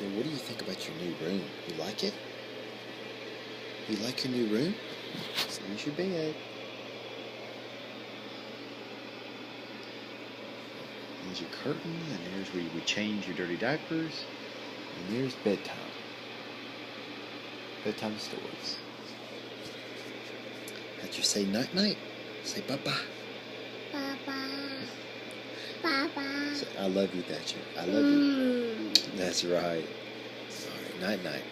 Thatcher, what do you think about your new room? You like it? You like your new room? Here's your bed. Here's your curtain, and here's where you would change your dirty diapers. And here's bedtime. Bedtime stories. Thatcher, say night-night. Say bye-bye. Bye-bye. Bye-bye. Say, I love you, Thatcher. I love you. That's right. All right, night-night.